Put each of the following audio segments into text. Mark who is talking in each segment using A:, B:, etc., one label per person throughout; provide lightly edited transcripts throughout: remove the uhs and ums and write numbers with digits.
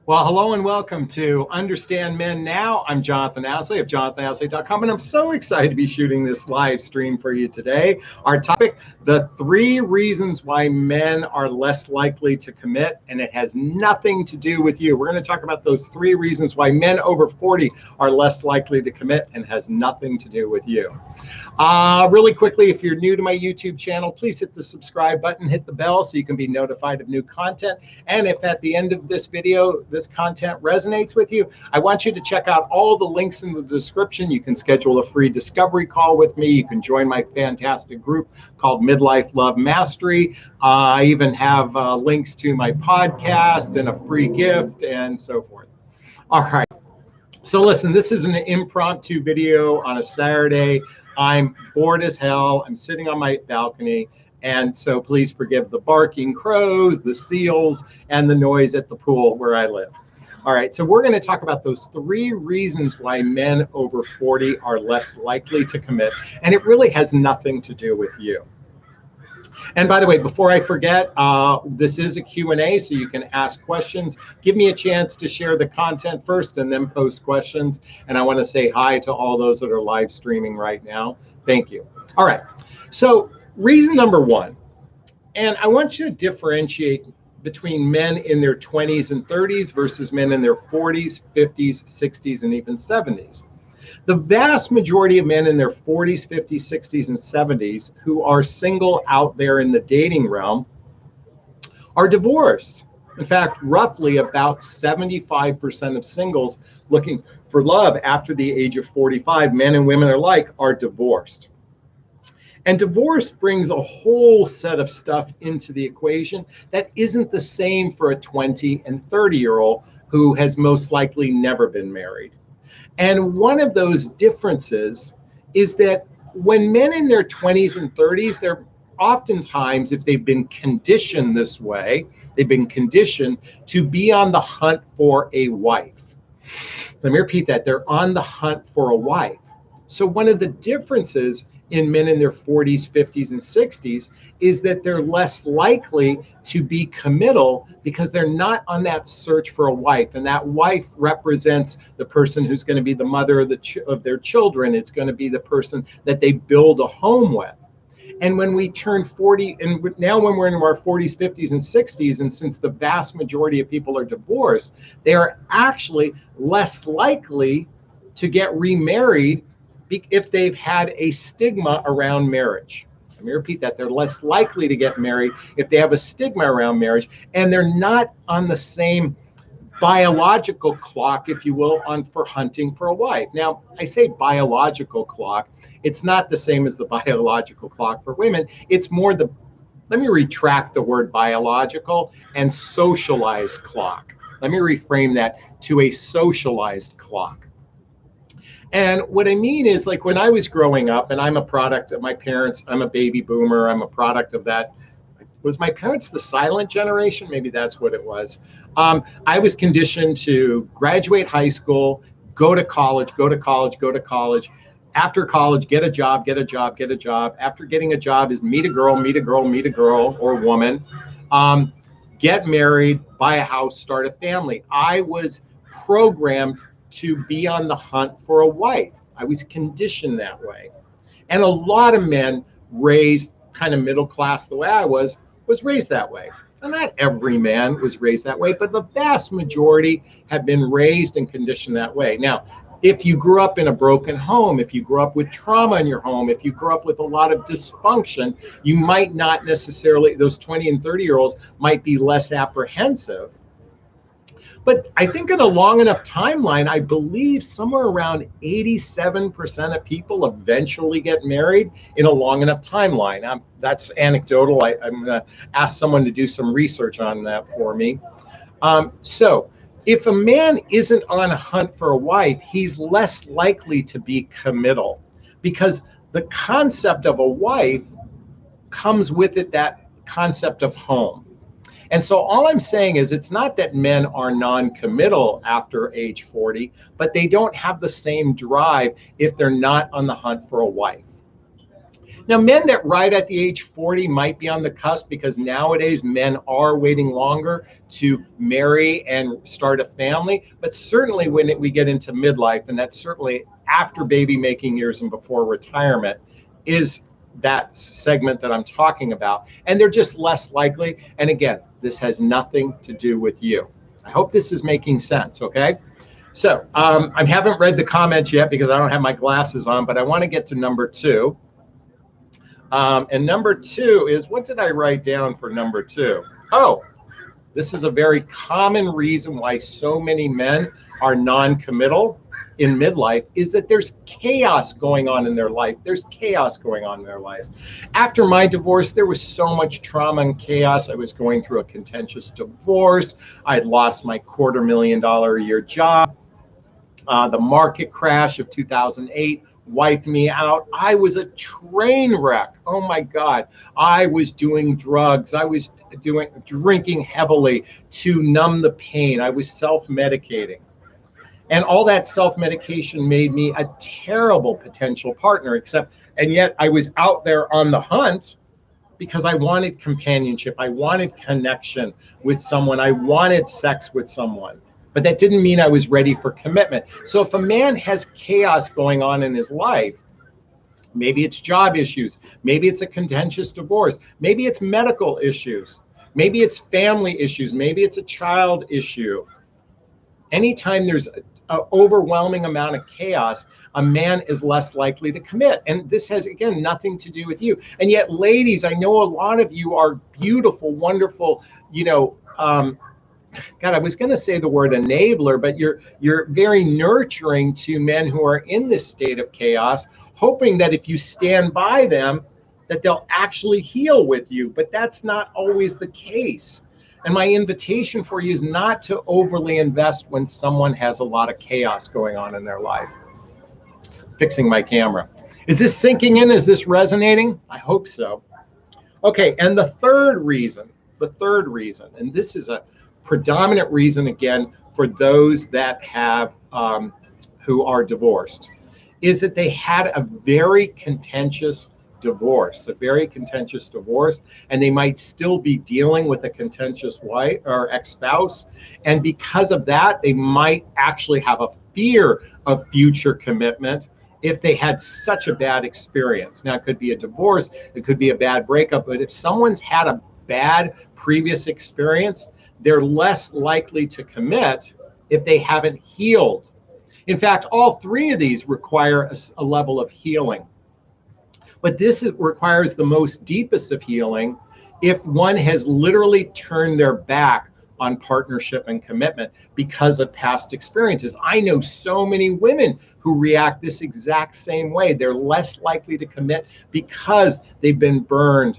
A: Well, hello and welcome to Understand Men Now. I'm Jonathon Aslay of jonathonaslay.com, and I'm so excited to be shooting this live stream for you today. Our topic, the 3 reasons why men are less likely to commit, and it has nothing to do with you. We're going to talk about those 3 reasons why men over 40 are less likely to commit and has nothing to do with you. Really quickly, if you're new to my YouTube channel, please hit the subscribe button, hit the bell so you can be notified of new content. And if at the end of this video, this content resonates with you, I want you to check out all the links in the description. You can schedule a free discovery call with me. You can join my fantastic group called Midlife Love Mastery. I even have links to my podcast and a free gift and so forth. All right. So listen, this is an impromptu video on a Saturday. I'm bored as hell. I'm sitting on my balcony. And so please forgive the barking crows, the seals, and the noise at the pool where I live. All right, so we're going to talk about those 3 reasons why men over 40 are less likely to commit. And it really has nothing to do with you. And by the way, before I forget, this is a Q&A, so you can ask questions. Give me a chance to share the content first and then post questions. And I want to say hi to all those that are live streaming right now. Thank you. All right, so reason number 1, and I want you to differentiate between men in their 20s and 30s versus men in their 40s, 50s, 60s, and even 70s. The vast majority of men in their 40s, 50s, 60s, and 70s who are single out there in the dating realm are divorced. In fact, roughly about 75% of singles looking for love after the age of 45, men and women alike, are divorced. And divorce brings a whole set of stuff into the equation that isn't the same for a 20 and 30-year-old who has most likely never been married. And one of those differences is that when men in their 20s and 30s, they're oftentimes, if they've been conditioned this way, they've been conditioned to be on the hunt for a wife. Let me repeat that. They're on the hunt for a wife. So one of the differences in men in their 40s, 50s, and 60s is that they're less likely to be committal because they're not on that search for a wife. And that wife represents the person who's going to be the mother of their children. It's going to be the person that they build a home with. And when we turn 40, and now when we're in our 40s, 50s, and 60s, and since the vast majority of people are divorced, they are actually less likely to get remarried if they've had a stigma around marriage. Let me repeat that. They're less likely to get married if they have a stigma around marriage, and they're not on the same biological clock, if you will, for hunting for a wife. Now, I say biological clock. It's not the same as the biological clock for women. It's more let me retract the word biological and socialized clock. Let me reframe that to a socialized clock. And what I mean is, like, when I was growing up, and I'm a product of my parents, I'm a baby boomer, I'm a product of that. Was my parents the silent generation? Maybe that's what it was. I was conditioned to graduate high school, go to college, go to college, go to college. After college, get a job, get a job, get a job. After getting a job is meet a girl, meet a girl, meet a girl or woman, get married, buy a house, start a family. I was programmed to be on the hunt for a wife. I was conditioned that way. And a lot of men raised kind of middle class the way I was raised that way. And not every man was raised that way, but the vast majority have been raised and conditioned that way. Now, if you grew up in a broken home, if you grew up with trauma in your home, if you grew up with a lot of dysfunction, you might not necessarily, those 20 and 30-year-olds might be less apprehensive. But I think in a long enough timeline, I believe somewhere around 87% of people eventually get married in a long enough timeline. That's anecdotal. I'm going to ask someone to do some research on that for me. So if a man isn't on a hunt for a wife, he's less likely to be committal because the concept of a wife comes with it, that concept of home. And so all I'm saying is it's not that men are non-committal after age 40, but they don't have the same drive if they're not on the hunt for a wife. Now, men that right at the age 40 might be on the cusp, because nowadays men are waiting longer to marry and start a family. But certainly when we get into midlife, and that's certainly after baby making years and before retirement, is that segment that I'm talking about. And they're just less likely. And again, this has nothing to do with you. I hope this is making sense, okay? So I haven't read the comments yet because I don't have my glasses on, but I want to get to number 2. And number 2 is, what did I write down for number 2? Oh, this is a very common reason why so many men are non-committal in midlife, is that there's chaos going on in their life. There's chaos going on in their life. After my divorce, there was so much trauma and chaos. I was going through a contentious divorce. I'd lost my $250,000 a year job. The market crash of 2008 wiped me out. I was a train wreck. Oh my God. I was doing drugs. I was drinking heavily to numb the pain. I was self-medicating. And all that self-medication made me a terrible potential partner, and yet I was out there on the hunt because I wanted companionship. I wanted connection with someone. I wanted sex with someone. But that didn't mean I was ready for commitment. So if a man has chaos going on in his life, maybe it's job issues, maybe it's a contentious divorce, maybe it's medical issues, maybe it's family issues, maybe it's a child issue. Anytime there's an overwhelming amount of chaos, a man is less likely to commit. And this has, again, nothing to do with you. And yet, ladies, I know a lot of you are beautiful, wonderful, God, I was going to say the word enabler, but you're very nurturing to men who are in this state of chaos, hoping that if you stand by them, that they'll actually heal with you. But that's not always the case. And my invitation for you is not to overly invest when someone has a lot of chaos going on in their life. Fixing my camera. Is this sinking in? Is this resonating? I hope so. Okay, and the third reason, and this is a predominant reason, again, for those that have who are divorced, is that they had a very contentious divorce, and they might still be dealing with a contentious wife or ex-spouse. And because of that, they might actually have a fear of future commitment if they had such a bad experience. Now, it could be a divorce, it could be a bad breakup, but if someone's had a bad previous experience, they're less likely to commit if they haven't healed. In fact, all 3 of these require a level of healing. But this requires the most deepest of healing if one has literally turned their back on partnership and commitment because of past experiences. I know so many women who react this exact same way. They're less likely to commit because they've been burned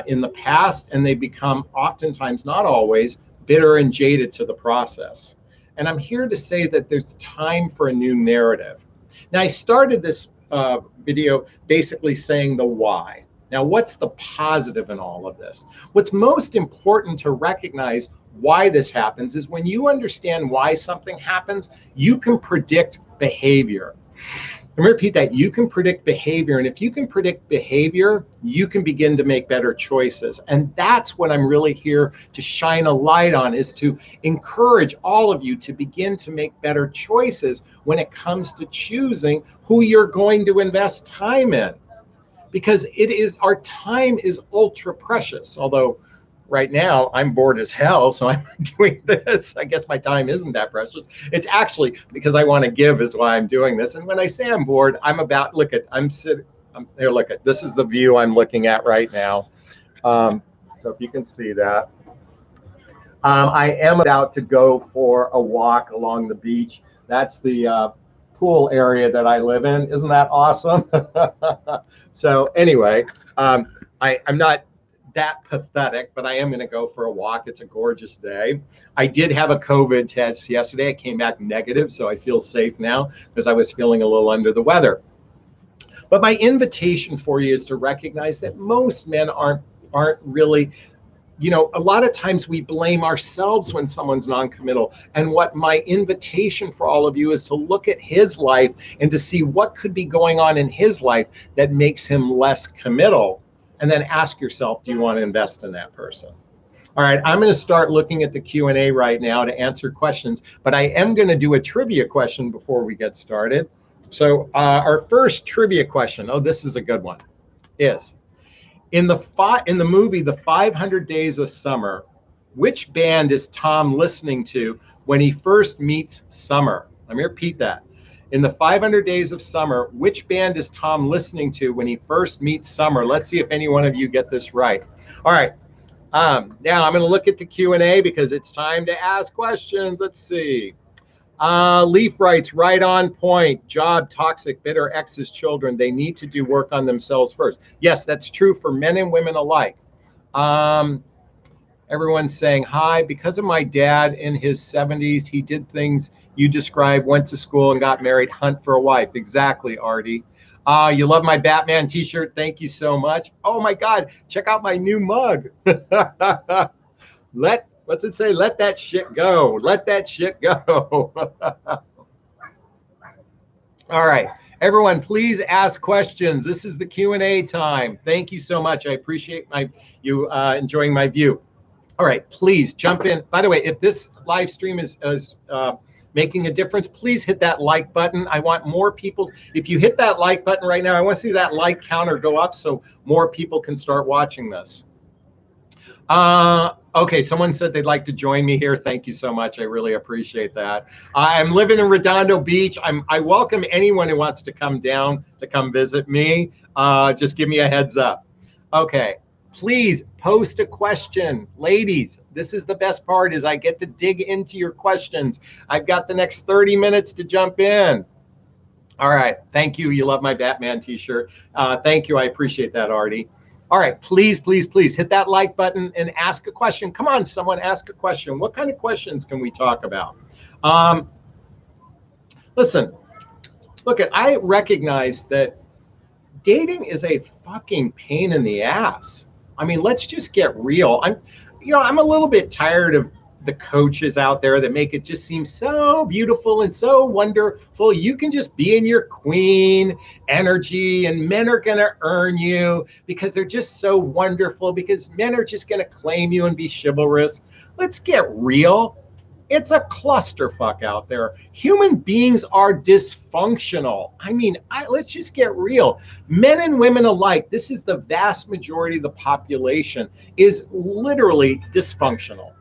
A: in the past, and they become, oftentimes, not always, bitter and jaded to the process. And I'm here to say that there's time for a new narrative. Now, I started this video basically saying the why. Now, what's the positive in all of this? What's most important to recognize why this happens is when you understand why something happens, you can predict behavior. Let me repeat that. You can predict behavior. And if you can predict behavior, you can begin to make better choices. And that's what I'm really here to shine a light on, is to encourage all of you to begin to make better choices when it comes to choosing who you're going to invest time in. Because our time is ultra precious. Although right now I'm bored as hell, so I'm doing this. I guess my time isn't that precious. It's actually because I want to give is why I'm doing this. And when I say I'm bored, this is the view I'm looking at right now. So if you can see that. I am about to go for a walk along the beach. That's the pool area that I live in. Isn't that awesome? So anyway, I'm not that pathetic, but I am going to go for a walk. It's a gorgeous day. I did have a COVID test yesterday. I came back negative, so I feel safe now because I was feeling a little under the weather. But my invitation for you is to recognize that most men aren't really a lot of times we blame ourselves when someone's non-committal. And what my invitation for all of you is to look at his life and to see what could be going on in his life that makes him less committal. And then ask yourself, do you want to invest in that person? All right, I'm going to start looking at the Q&A right now to answer questions, but I am going to do a trivia question before we get started. So our first trivia question, oh, this is a good one, is, in the movie The 500 Days of Summer, which band is Tom listening to when he first meets Summer? Let me repeat that. In The 500 Days of Summer, which band is Tom listening to when he first meets Summer? Let's see if any one of you get this right. All right. Now I'm going to look at the Q&A because it's time to ask questions. Let's see. Leaf writes, right on point. Job, toxic, bitter, exes, children. They need to do work on themselves first. Yes, that's true for men and women alike. Everyone's saying hi. Because of my dad in his 70s, he did things you described, went to school and got married, hunt for a wife. Exactly, Artie. You love my Batman t-shirt. Thank you so much. Oh my God, check out my new mug. What's it say? Let that shit go. Let that shit go. All right, everyone, please ask questions. This is the Q&A time. Thank you so much. I appreciate you enjoying my view. All right, please jump in. By the way, if this live stream is making a difference, please hit that like button. I want more people. If you hit that like button right now, I want to see that like counter go up so more people can start watching this. Okay, someone said they'd like to join me here. Thank you so much. I really appreciate that. I'm living in Redondo Beach. I welcome anyone who wants to come down to come visit me. Just give me a heads up. Okay. Please post a question. Ladies, this is the best part, is I get to dig into your questions. I've got the next 30 minutes to jump in. All right. Thank you. You love my Batman t-shirt. Thank you. I appreciate that, Artie. All right. Please, please, please hit that like button and ask a question. Come on, someone ask a question. What kind of questions can we talk about? Listen, look, I recognize that dating is a fucking pain in the ass. I mean, let's just get real. I'm a little bit tired of the coaches out there that make it just seem so beautiful and so wonderful. You can just be in your queen energy and men are going to earn you because they're just so wonderful, because men are just going to claim you and be chivalrous. Let's get real. It's a clusterfuck out there. Human beings are dysfunctional. I mean, let's just get real. Men and women alike, this is the vast majority of the population, is literally dysfunctional.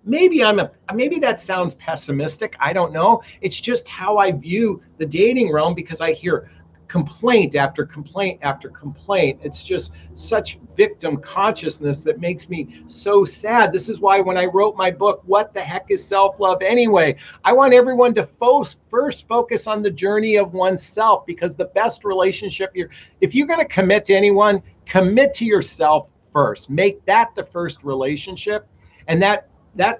A: Maybe that sounds pessimistic. I don't know. It's just how I view the dating realm, because I hear complaint after complaint after complaint. It's just such victim consciousness that makes me so sad. This is why when I wrote my book, What the Heck is Self-Love Anyway? I want everyone to first focus on the journey of oneself, because the best relationship if you're going to commit to anyone, commit to yourself first. Make that the first relationship, and that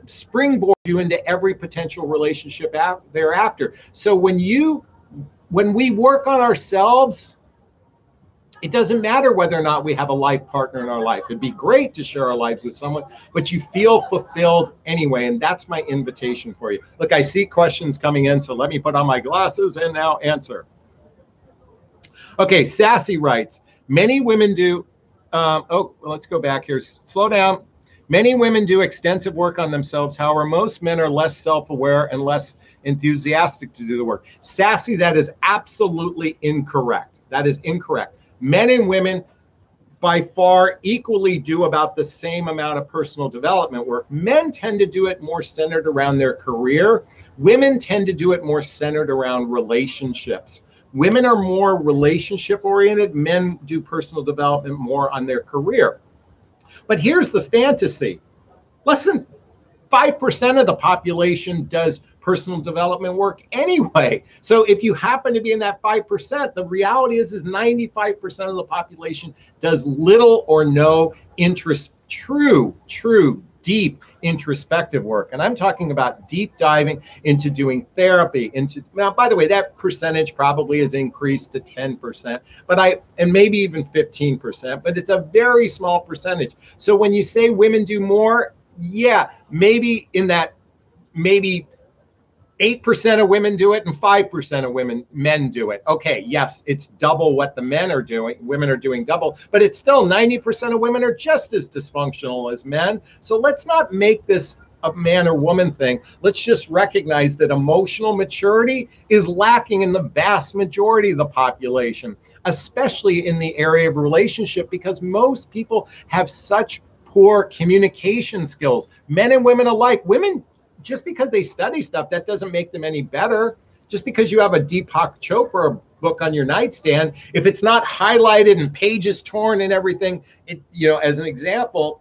A: springboards you into every potential relationship thereafter. So when we work on ourselves, it doesn't matter whether or not we have a life partner in our life. It'd be great to share our lives with someone, but you feel fulfilled anyway. And that's my invitation for you. Look, I see questions coming in, so let me put on my glasses and now answer. Okay, Sassy writes, many women do, let's go back here. Slow down. Many women do extensive work on themselves. However, most men are less self-aware and less enthusiastic to do the work. Sassy, that is absolutely incorrect. That is incorrect. Men and women by far equally do about the same amount of personal development work. Men tend to do it more centered around their career. Women tend to do it more centered around relationships. Women are more relationship oriented. Men do personal development more on their career. But here's the fantasy. Less than 5% of the population does personal development work anyway. So if you happen to be in that 5%, the reality is 95% of the population does little or no true deep introspective work. And I'm talking about deep diving into doing therapy, now, by the way, that percentage probably has increased to 10%, and maybe even 15%, but it's a very small percentage. So when you say women do more, yeah, maybe maybe 8% of women do it and 5% of men do it. Okay, yes, it's double what the men are doing. Women are doing double, but it's still 90% of women are just as dysfunctional as men. So let's not make this a man or woman thing. Let's just recognize that emotional maturity is lacking in the vast majority of the population, especially in the area of relationship, because most people have such poor communication skills, men and women alike. Women, just because they study stuff, that doesn't make them any better. Just because you have a Deepak Chopra book on your nightstand, if it's not highlighted and pages torn and everything, as an example,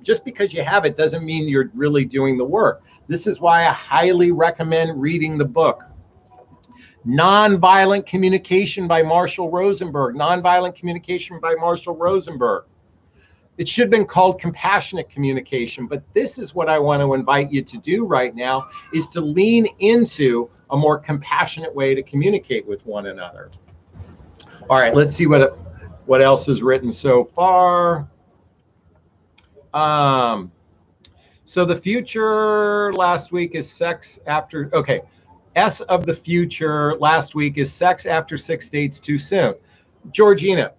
A: just because you have it doesn't mean you're really doing the work. This is why I highly recommend reading the book Nonviolent Communication by Marshall Rosenberg. Nonviolent Communication by Marshall Rosenberg. It should have been called compassionate communication, but this is what I want to invite you to do right now, is to lean into a more compassionate way to communicate with one another. All right, let's see what else is written so far. So the future last week is sex after, okay. S of the future last week is sex after 6 dates too soon. Georgia.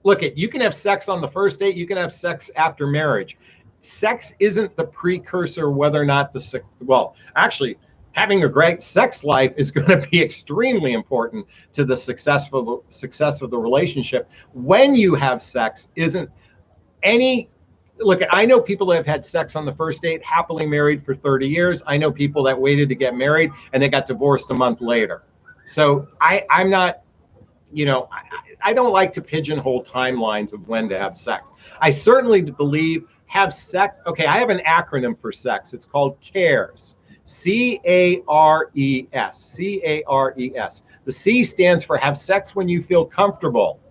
A: Look, you can have sex on the first date. You can have sex after marriage. Sex isn't the precursor whether or not actually, having a great sex life is going to be extremely important to the success of the relationship. When you have sex isn't any. Look, I know people that have had sex on the first date, happily married for 30 years. I know people that waited to get married and they got divorced a month later. So I'm not, I don't like to pigeonhole timelines of when to have sex. I certainly believe have sex. Okay, I have an acronym for sex. It's called CARES. CARES. CARES. The C stands for have sex when you feel comfortable.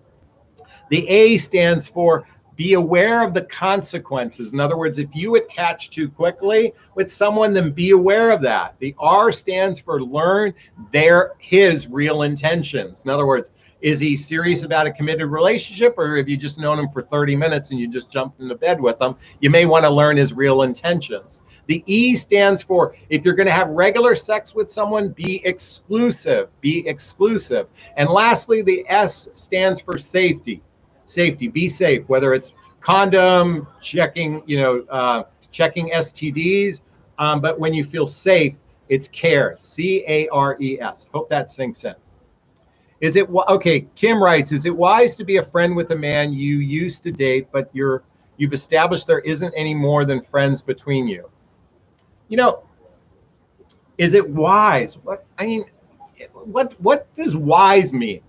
A: The A stands for be aware of the consequences. In other words, if you attach too quickly with someone, then be aware of that. The R stands for learn his real intentions. In other words, is he serious about a committed relationship, or have you just known him for 30 minutes and you just jumped into bed with him? You may want to learn his real intentions. The E stands for if you're going to have regular sex with someone, be exclusive. Be exclusive. And lastly, the S stands for safety. Safety, be safe, whether it's condom, checking STDs, but when you feel safe, it's CARES, CARES. Hope that sinks in. Okay, Kim writes, is it wise to be a friend with a man you used to date, but you've established there isn't any more than friends between you? Is it wise? What does wise mean?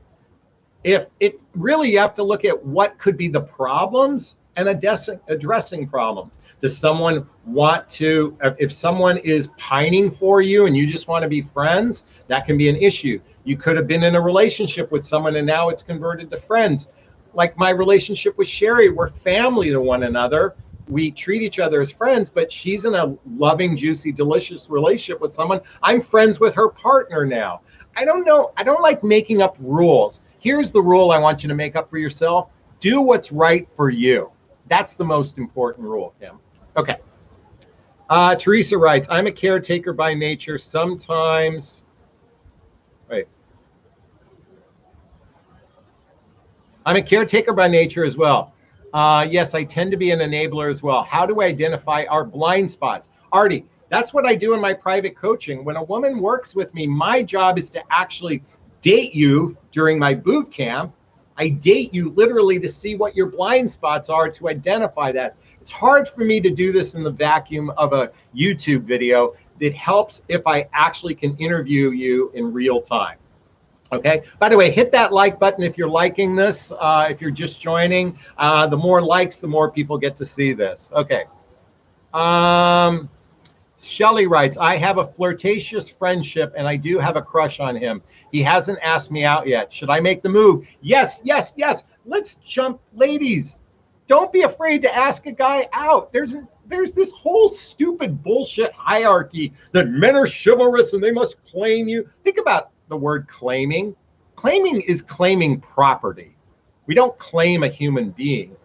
A: If it really, you have to look at what could be the problems and addressing problems. Does someone if someone is pining for you and you just want to be friends, that can be an issue. You could have been in a relationship with someone and now it's converted to friends. Like my relationship with Sherry, we're family to one another. We treat each other as friends, but she's in a loving, juicy, delicious relationship with someone. I'm friends with her partner now. I don't know. I don't like making up rules. Here's the rule I want you to make up for yourself. Do what's right for you. That's the most important rule, Kim. Okay. Teresa writes, I'm a caretaker by nature. Sometimes, I'm a caretaker by nature as well. Yes, I tend to be an enabler as well. How do we identify our blind spots? Artie, that's what I do in my private coaching. When a woman works with me, my job is to actually date you during my boot camp. I date you literally to see what your blind spots are, to identify that. It's hard for me to do this in the vacuum of a YouTube video. It helps if I actually can interview you in real time. Okay. By the way, hit that like button if you're liking this. If you're just joining, the more likes, the more people get to see this. Okay. Shelly writes, I have a flirtatious friendship and I do have a crush on him. He hasn't asked me out yet. Should I make the move? Yes, yes, yes. Let's jump, ladies. Don't be afraid to ask a guy out. There's this whole stupid bullshit hierarchy that men are chivalrous and they must claim you. Think about the word claiming. Claiming is claiming property. We don't claim a human being.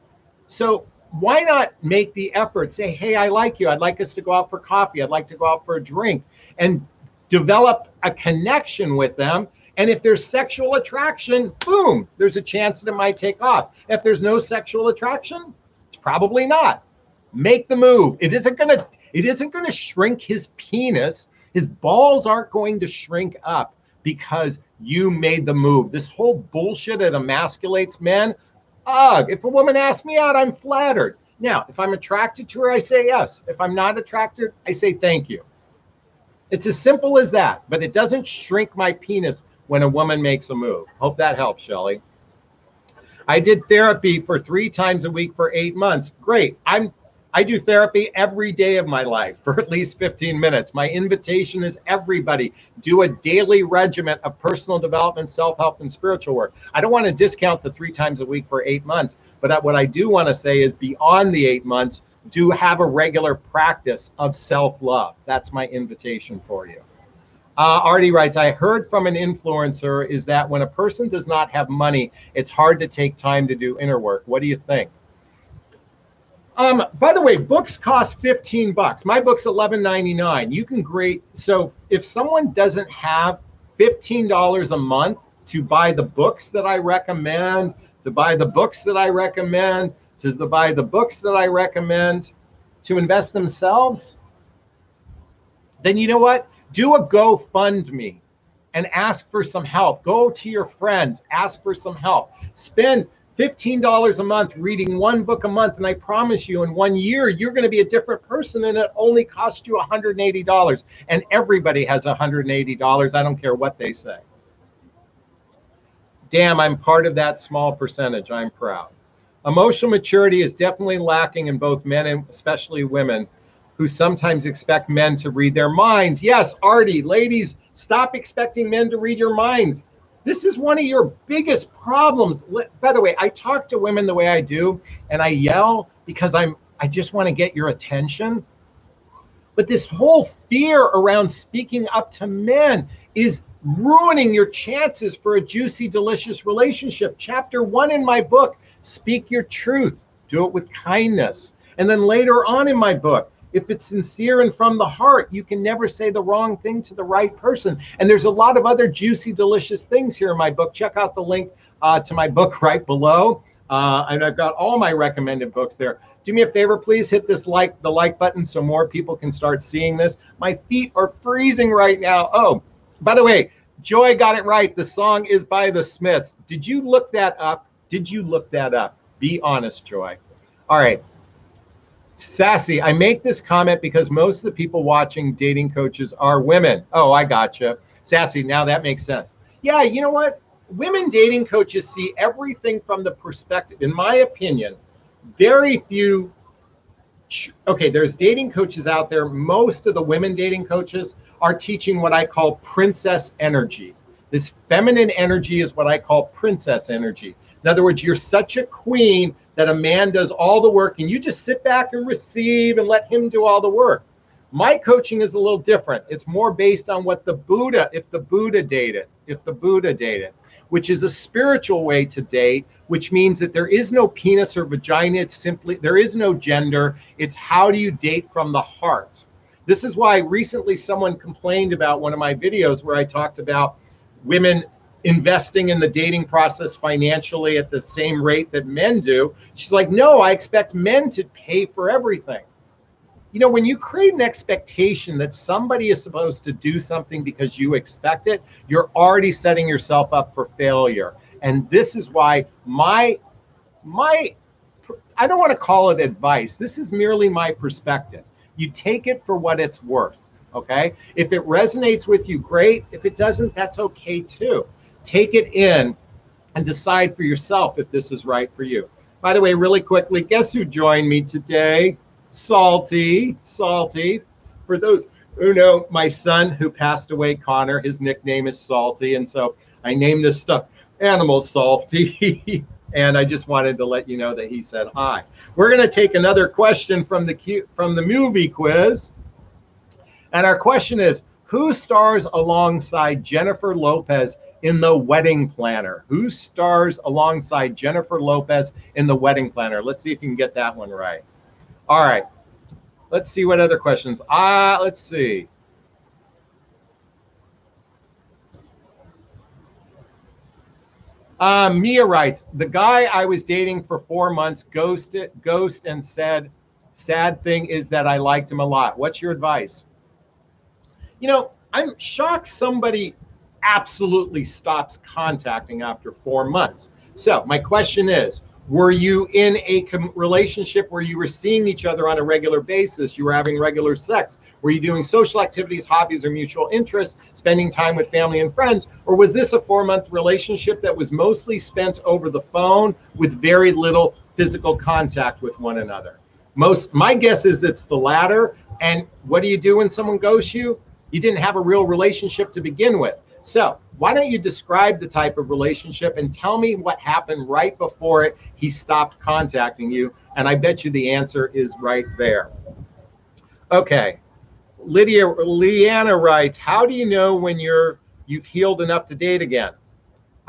A: So why not make the effort? Say, hey, I like you. I'd like us to go out for coffee. I'd like to go out for a drink, and develop a connection with them. And if there's sexual attraction, boom, there's a chance that it might take off. If there's no sexual attraction, it's probably not. Make the move. It isn't gonna shrink his penis. His balls aren't going to shrink up because you made the move. This whole bullshit that emasculates men. Ugh, if a woman asks me out, I'm flattered. Now, if I'm attracted to her, I say yes. If I'm not attracted, I say thank you. It's as simple as that, but it doesn't shrink my penis when a woman makes a move. Hope that helps, Shelly. I did therapy for 3 times a week for 8 months. Great. I do therapy every day of my life for at least 15 minutes. My invitation is everybody, do a daily regimen of personal development, self-help, and spiritual work. I don't want to discount the 3 times a week for 8 months, but what I do want to say is beyond the 8 months, do have a regular practice of self-love. That's my invitation for you. Artie writes, I heard from an influencer is that when a person does not have money, it's hard to take time to do inner work. What do you think? By the way, books cost $15. My book's $11.99. You can so if someone doesn't have $15 a month to buy the books that I recommend, to buy the books that I recommend, to buy the books that I recommend, to invest themselves, then you know what? Do a GoFundMe and ask for some help. Go to your friends, ask for some help. Spend $15 a month reading 1 book a month, and I promise you in 1 year you're going to be a different person, and it only costs you $180. And everybody has $180. I don't care what they say. Damn, I'm part of that small percentage. I'm proud. Emotional maturity is definitely lacking in both men and especially women, who sometimes expect men to read their minds. Yes, Artie, ladies, stop expecting men to read your minds. This is one of your biggest problems. By the way, I talk to women the way I do, and I yell because I just want to get your attention. But this whole fear around speaking up to men is ruining your chances for a juicy, delicious relationship. Chapter 1 in my book, speak your truth, do it with kindness. And then later on in my book, if it's sincere and from the heart, you can never say the wrong thing to the right person. And there's a lot of other juicy, delicious things here in my book. Check out the link to my book right below. And I've got all my recommended books there. Do me a favor, please hit the like button so more people can start seeing this. My feet are freezing right now. Oh, by the way, Joy got it right. The song is by the Smiths. Did you look that up? Did you look that up? Be honest, Joy. All right. Sassy, I make this comment because most of the people watching dating coaches are women. Oh, I gotcha. Sassy, now that makes sense. Yeah, you know what? Women dating coaches see everything from the perspective, in my opinion, very few. Okay, there's dating coaches out there. Most of the women dating coaches are teaching what I call princess energy. This feminine energy is what I call princess energy. In other words, you're such a queen that a man does all the work and you just sit back and receive and let him do all the work. My coaching is a little different. It's more based on what the Buddha dated, which is a spiritual way to date, which means that there is no penis or vagina. It's simply, there is no gender. It's how do you date from the heart. This is why recently someone complained about one of my videos where I talked about women investing in the dating process financially at the same rate that men do. She's like, no, I expect men to pay for everything. You know, when you create an expectation that somebody is supposed to do something because you expect it, you're already setting yourself up for failure. And this is why I don't want to call it advice. This is merely my perspective. You take it for what it's worth, okay? If it resonates with you, great. If it doesn't, that's okay too. Take it in and decide for yourself if this is right for you. By the way, really quickly, guess who joined me today? Salty. For those who know, my son who passed away, Connor, his nickname is Salty. And so I named this stuffed animal Salty. And I just wanted to let you know that he said hi. We're going to take another question from the movie quiz. And our question is, who stars alongside Jennifer Lopez in The Wedding Planner? Who stars alongside Jennifer Lopez in The Wedding Planner? Let's see if you can get that one right. All right. Let's see what other questions. Let's see. Mia writes, the guy I was dating for 4 months ghost and said, sad thing is that I liked him a lot. What's your advice? You know, I'm shocked somebody absolutely stops contacting after 4 months. So my question is, were you in a relationship where you were seeing each other on a regular basis? You were having regular sex? Were you doing social activities, hobbies, or mutual interests, spending time with family and friends? Or was this a 4-month relationship that was mostly spent over the phone with very little physical contact with one another? My guess is it's the latter. And what do you do when someone ghosts you? You didn't have a real relationship to begin with. So why don't you describe the type of relationship and tell me what happened right before he stopped contacting you? And I bet you the answer is right there. Okay. Leanna writes, how do you know when you've healed enough to date again?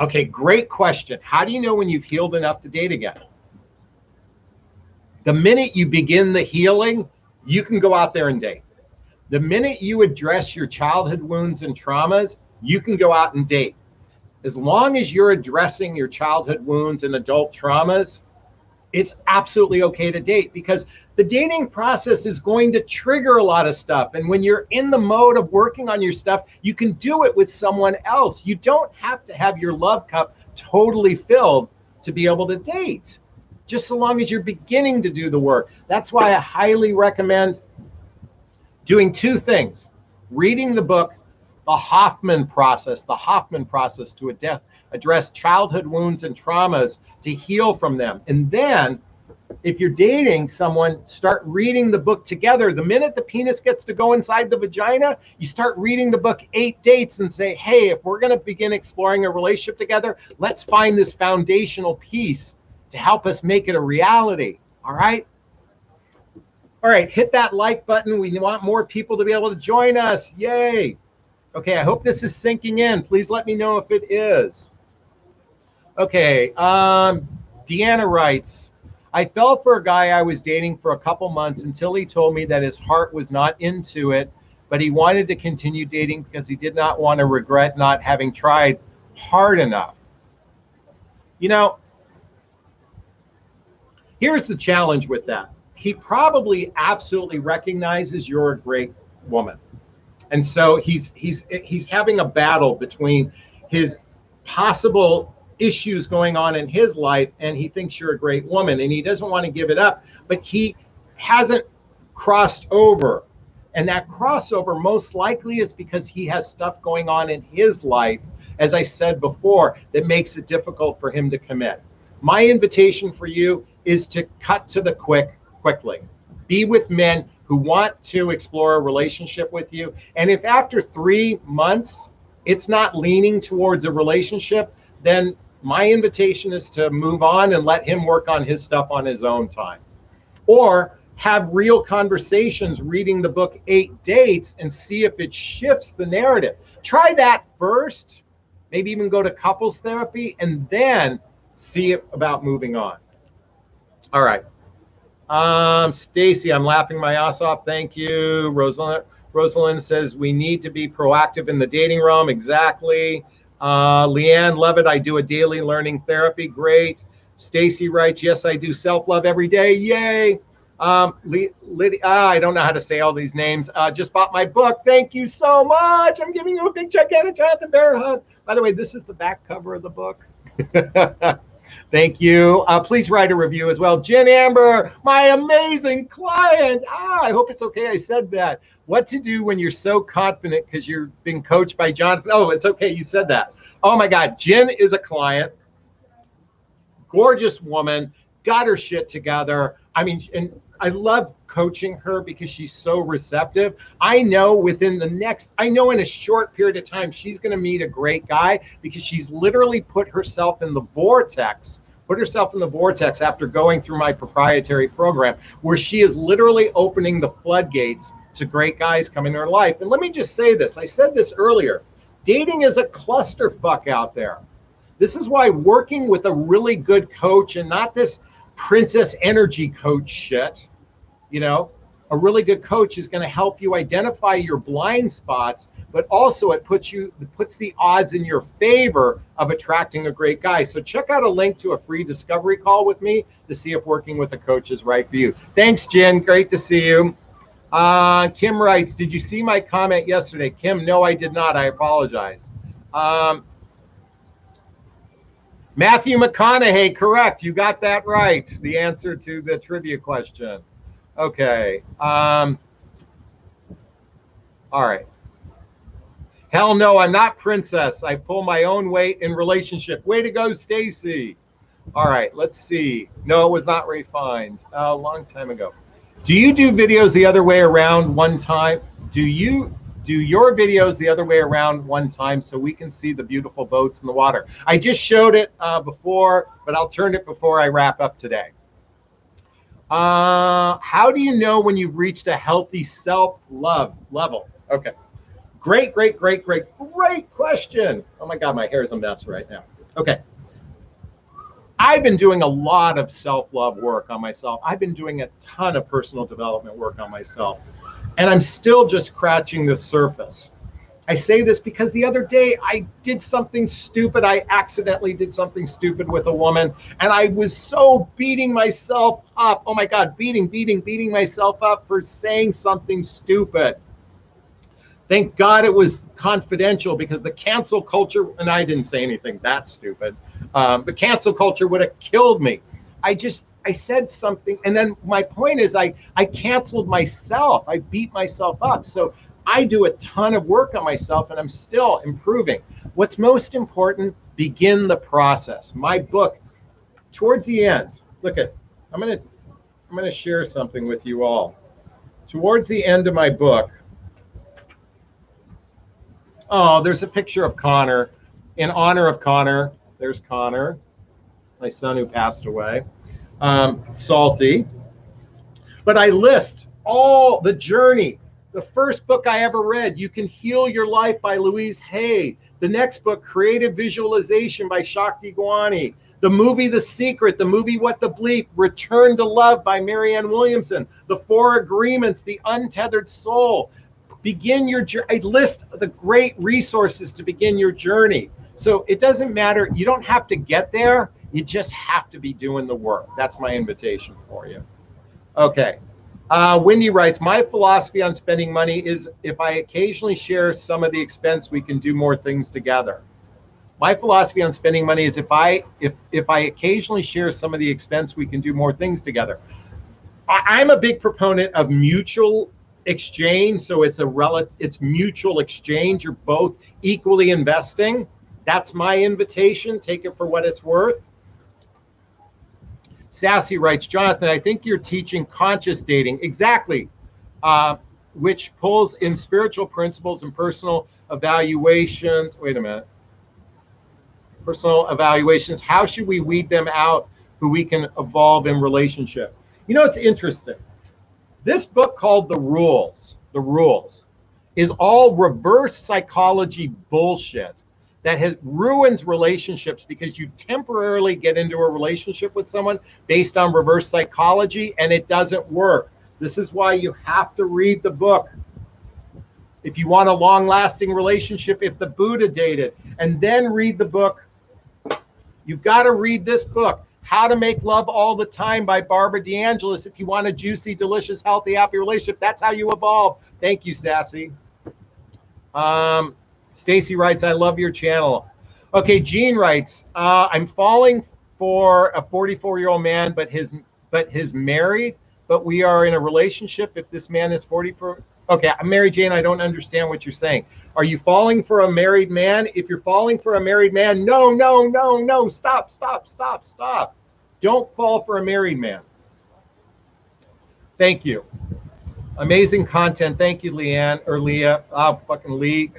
A: Okay, great question. How do you know when you've healed enough to date again? The minute you begin the healing, you can go out there and date. The minute you address your childhood wounds and traumas, you can go out and date. As long as you're addressing your childhood wounds and adult traumas, it's absolutely okay to date, because the dating process is going to trigger a lot of stuff. And when you're in the mode of working on your stuff, you can do it with someone else. You don't have to have your love cup totally filled to be able to date, just so long as you're beginning to do the work. That's why I highly recommend doing 2 things: reading the book, The Hoffman Process to address childhood wounds and traumas to heal from them. And then if you're dating someone, start reading the book together. The minute the penis gets to go inside the vagina, you start reading the book 8 Dates and say, hey, if we're going to begin exploring a relationship together, let's find this foundational piece to help us make it a reality. All right? All right, hit that like button. We want more people to be able to join us. Yay. Okay, I hope this is sinking in. Please let me know if it is. Okay, Deanna writes, I fell for a guy I was dating for a couple months until he told me that his heart was not into it, but he wanted to continue dating because he did not want to regret not having tried hard enough. You know, here's the challenge with that. He probably absolutely recognizes you're a great woman. And so he's having a battle between his possible issues going on in his life, and he thinks you're a great woman, and he doesn't want to give it up, but he hasn't crossed over. And that crossover most likely is because he has stuff going on in his life, as I said before, that makes it difficult for him to commit. My invitation for you is to cut to the quickly. Be with men who want to explore a relationship with you. And if after 3 months, it's not leaning towards a relationship, then my invitation is to move on and let him work on his stuff on his own time. Or have real conversations reading the book 8 Dates and see if it shifts the narrative. Try that first, maybe even go to couples therapy, and then see about moving on. All right. Stacy, I'm laughing my ass off. Thank you. Rosalind says we need to be proactive in the dating realm. Exactly. Leanne, love it. I do a daily learning therapy. Great. Stacy writes, yes, I do self-love every day. Yay. Lydia, I don't know how to say all these names. Just bought my book. Thank you so much. I'm giving you a big gigantic Jonathon Bear hug. By the way, this is the back cover of the book. Thank you. Please write a review as well. Jen Amber, my amazing client. I hope it's okay I said that. What to do when you're so confident because you're being coached by Jonathon. Oh, it's okay. You said that. Oh my God. Jen is a client. Gorgeous woman. Got her shit together. I mean, and I love coaching her because she's so receptive. I know in a short period of time, she's going to meet a great guy because she's literally put herself in the vortex put herself in the vortex after going through my proprietary program, where she is literally opening the floodgates to great guys coming in her life. And let me just say this. I said this earlier. Dating is a clusterfuck out there. This is why working with a really good coach, and not this princess energy coach shit, you know, a really good coach is going to help you identify your blind spots, but also it puts the odds in your favor of attracting a great guy. So check out a link to a free discovery call with me to see if working with a coach is right for you. Thanks, Jen. Great to see you. Kim writes, did you see my comment yesterday? Kim, no, I did not. I apologize. Matthew McConaughey, correct. You got that right. The answer to the trivia question. Okay. All right. Hell no, I'm not princess. I pull my own weight in relationship. Way to go, Stacy. All right, let's see. No, it was not Ray Fiennes. A long time ago. Do you do videos the other way around one time? Do you do your videos the other way around one time so we can see the beautiful boats in the water? I just showed it before, but I'll turn it before I wrap up today. How do you know when you've reached a healthy self-love level? Okay. Great question. Oh my God, my hair is a mess right now. Okay. I've been doing a lot of self-love work on myself. I've been doing a ton of personal development work on myself, and I'm still just scratching the surface. I say this because the other day I did something stupid. I accidentally did something stupid with a woman, and I was so beating myself up. Oh my God, beating myself up for saying something stupid. Thank God it was confidential, because the cancel culture, and I didn't say anything that stupid, the cancel culture would have killed me. I said something, and then my point is I canceled myself. I beat myself up. So I do a ton of work on myself, and I'm still improving. What's most important, begin the process. My book, towards the end, look at, I'm gonna share something with you all. Towards the end of my book, oh, there's a picture of Connor. In honor of Connor, there's Connor, my son who passed away. Salty. But I list all the journey. The first book I ever read, You Can Heal Your Life by Louise Hay. The next book, Creative Visualization by Shakti Gawani. The movie The Secret, the movie What the Bleep, Return to Love by Marianne Williamson. The Four Agreements, The Untethered Soul. Begin your journey. I list the great resources to begin your journey. So it doesn't matter. You don't have to get there. You just have to be doing the work. That's my invitation for you. Okay. Wendy writes, my philosophy on spending money is if I occasionally share some of the expense, we can do more things together. My philosophy on spending money is if I occasionally share some of the expense, we can do more things together. I'm a big proponent of mutual exchange. So it's mutual exchange. You're both equally investing. That's my invitation. Take it for what it's worth. Sassy writes, Jonathan, I think you're teaching conscious dating. Exactly. Which pulls in spiritual principles and personal evaluations. Wait a minute. Personal evaluations. How should we weed them out who we can evolve in relationship? You know, it's interesting. This book called The Rules is all reverse psychology bullshit that ruins relationships, because you temporarily get into a relationship with someone based on reverse psychology, and it doesn't work. This is why you have to read the book. If you want a long-lasting relationship, if the Buddha dated, and then read the book, you've got to read this book. How to Make Love All the Time by Barbara DeAngelis. If you want a juicy, delicious, healthy, happy relationship, that's how you evolve. Thank you, Sassy. Stacy writes, I love your channel. Okay, Jean writes, I'm falling for a 44-year-old man, but his married, but we are in a relationship. If this man is 44, okay, I'm Mary Jane. I don't understand what you're saying. Are you falling for a married man? If you're falling for a married man, no, stop. Don't fall for a married man. Thank you. Amazing content. Thank you, Leanne, or Leah. Oh, fucking Lee.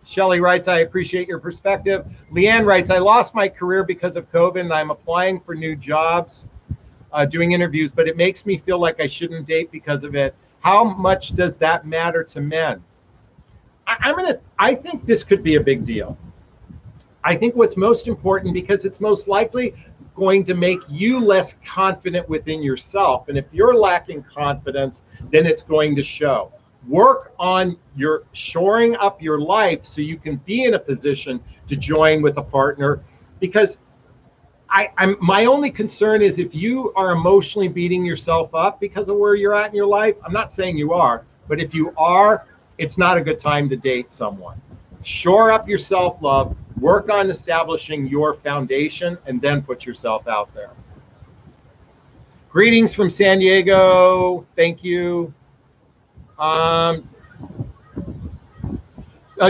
A: Shelly writes, I appreciate your perspective. Leanne writes, I lost my career because of COVID and I'm applying for new jobs, doing interviews, but it makes me feel like I shouldn't date because of it. How much does that matter to men? I think this could be a big deal. I think what's most important, because it's most likely going to make you less confident within yourself. And if you're lacking confidence, then it's going to show. Work on your shoring up your life so you can be in a position to join with a partner. Because my only concern is if you are emotionally beating yourself up because of where you're at in your life. I'm not saying you are, but if you are, it's not a good time to date someone. Shore up your self-love, work on establishing your foundation, and then put yourself out there. Greetings from San Diego. Thank you.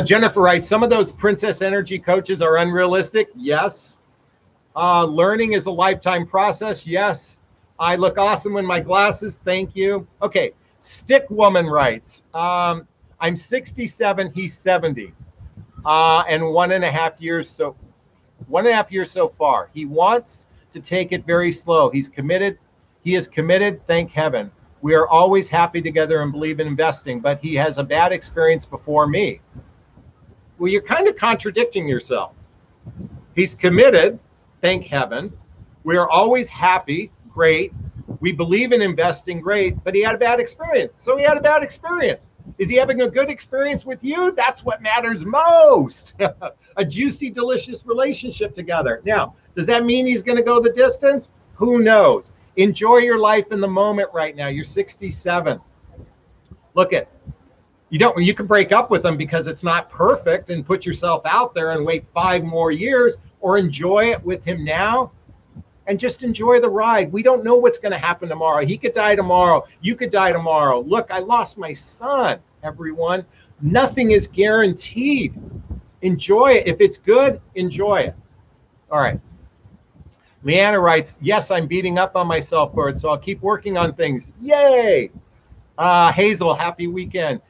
A: Jennifer writes, some of those princess energy coaches are unrealistic. Yes. Learning is a lifetime process. Yes. I look awesome in my glasses. Thank you. Okay. Stick Woman writes, I'm 67. He's 70. And 1.5 years so far. He wants to take it very slow. He's committed. He is committed. Thank heaven. We are always happy together and believe in investing, but he has a bad experience before me. Well, you're kind of contradicting yourself. He's committed. Thank heaven. We are always happy. Great. We believe in investing. Great. But he had a bad experience. So he had a bad experience. Is he having a good experience with you? That's what matters most. A juicy, delicious relationship together. Now, does that mean he's going to go the distance? Who knows? Enjoy your life in the moment right now. You're 67. Look at, you can break up with him because it's not perfect and put yourself out there and wait 5 more years, or enjoy it with him now and just enjoy the ride. We don't know what's going to happen tomorrow. He could die tomorrow. You could die tomorrow. Look, I lost my son, everyone. Nothing is guaranteed. Enjoy it. If it's good, enjoy it. All right. Leanna writes, yes, I'm beating up on myself for it, so I'll keep working on things. Yay. Hazel, happy weekend.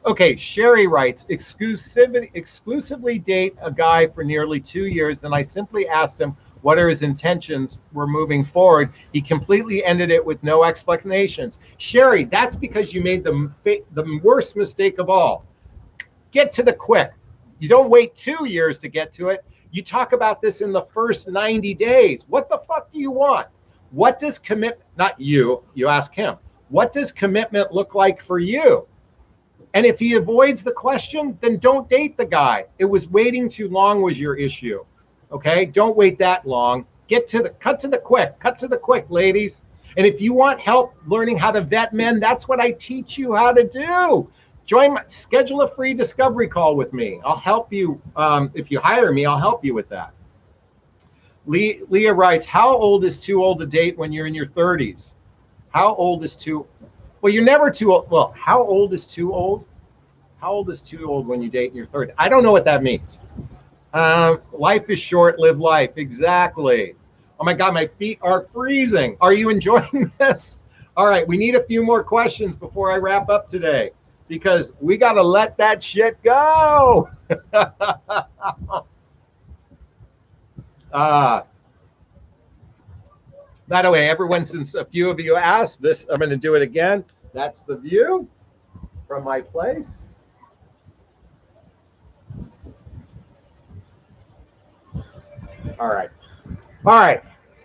A: Okay, Sherry writes, exclusively date a guy for nearly 2 years, and I simply asked him what are his intentions were moving forward. He completely ended it with no explanations. Sherry, that's because you made the worst mistake of all. Get to the quick. You don't wait 2 years to get to it. You talk about this in the first 90 days. What the fuck do you want? What does commitment, not you ask him, what does commitment look like for you? And if he avoids the question, then don't date the guy. It was waiting too long was your issue. Okay, don't wait that long. Cut to the quick, ladies. And if you want help learning how to vet men, that's what I teach you how to do. Schedule a free discovery call with me. I'll help you. If you hire me, I'll help you with that. Leah writes, how old is too old to date when you're in your 30s? How old is too? Well, you're never too old. Well, how old is too old? How old is too old when you date in your 30s? I don't know what that means. Life is short, live life. Exactly. Oh my God, my feet are freezing. Are you enjoying this? All right, we need a few more questions before I wrap up today, because we got to let that shit go. By the way, everyone, since a few of you asked this, I'm going to do it again. That's the view from my place. All right. All right.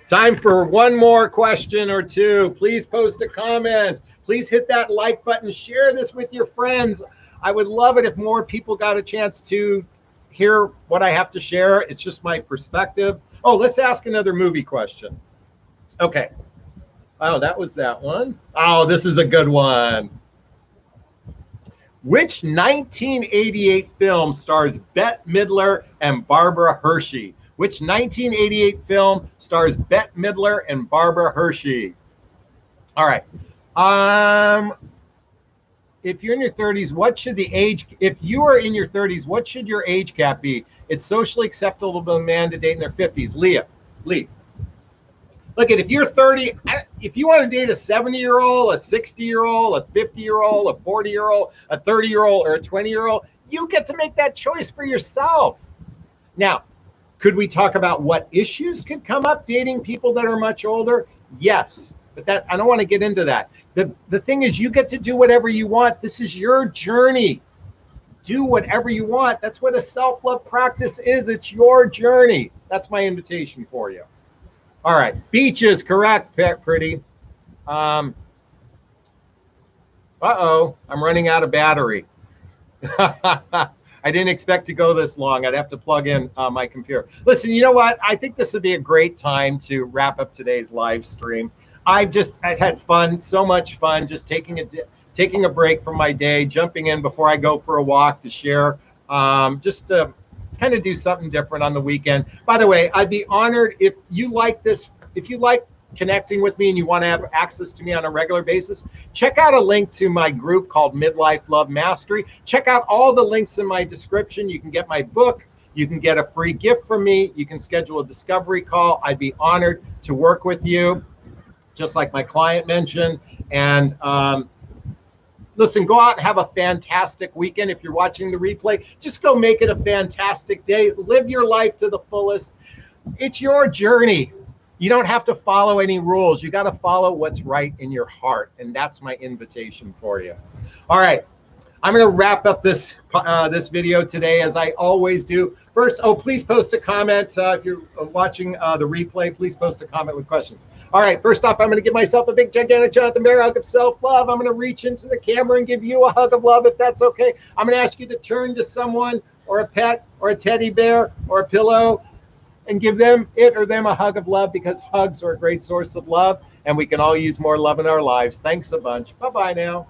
A: Time for one more question or two. Please post a comment. Please hit that like button. Share this with your friends. I would love it if more people got a chance to hear what I have to share. It's just my perspective. Oh, let's ask another movie question. Okay. Oh, that was that one. Oh, this is a good one. Which 1988 film stars Bette Midler and Barbara Hershey? Which 1988 film stars Bette Midler and Barbara Hershey? All right. If you're in your 30s, what should the age? If you are in your 30s, what should your age gap be? It's socially acceptable for a man to date in their 50s. Lee. Look, if you're 30, if you want to date a 70-year-old, a 60-year-old, a 50-year-old, a 40-year-old, a 30-year-old, or a 20-year-old, You get to make that choice for yourself. Now, could we talk about what issues could come up dating people that are much older? Yes, but that I don't want to get into that. The thing is, you get to do whatever you want. This is your journey. Do whatever you want. That's what a self-love practice is. It's your journey. That's my invitation for you. All right, beaches, correct, pretty. I'm running out of battery. I didn't expect to go this long. I'd have to plug in my computer. Listen, you know what? I think this would be a great time to wrap up today's live stream. I had fun, so much fun, just taking a break from my day, jumping in before I go for a walk to share, just to kind of do something different on the weekend. By the way, I'd be honored if you like this, if you like connecting with me and you want to have access to me on a regular basis, check out a link to my group called Midlife Love Mastery. Check out all the links in my description. You can get my book. You can get a free gift from me. You can schedule a discovery call. I'd be honored to work with you, just like my client mentioned. And listen, go out and have a fantastic weekend. If you're watching the replay, just go make it a fantastic day. Live your life to the fullest. It's your journey. You don't have to follow any rules. You got to follow what's right in your heart. And that's my invitation for you. All right. I'm going to wrap up this video today, as I always do. First, please post a comment. If you're watching the replay, please post a comment with questions. All right. First off, I'm going to give myself a big, gigantic Jonathon Bear hug of self-love. I'm going to reach into the camera and give you a hug of love, if that's okay. I'm going to ask you to turn to someone or a pet or a teddy bear or a pillow and give them a hug of love, because hugs are a great source of love, and we can all use more love in our lives. Thanks a bunch. Bye-bye now.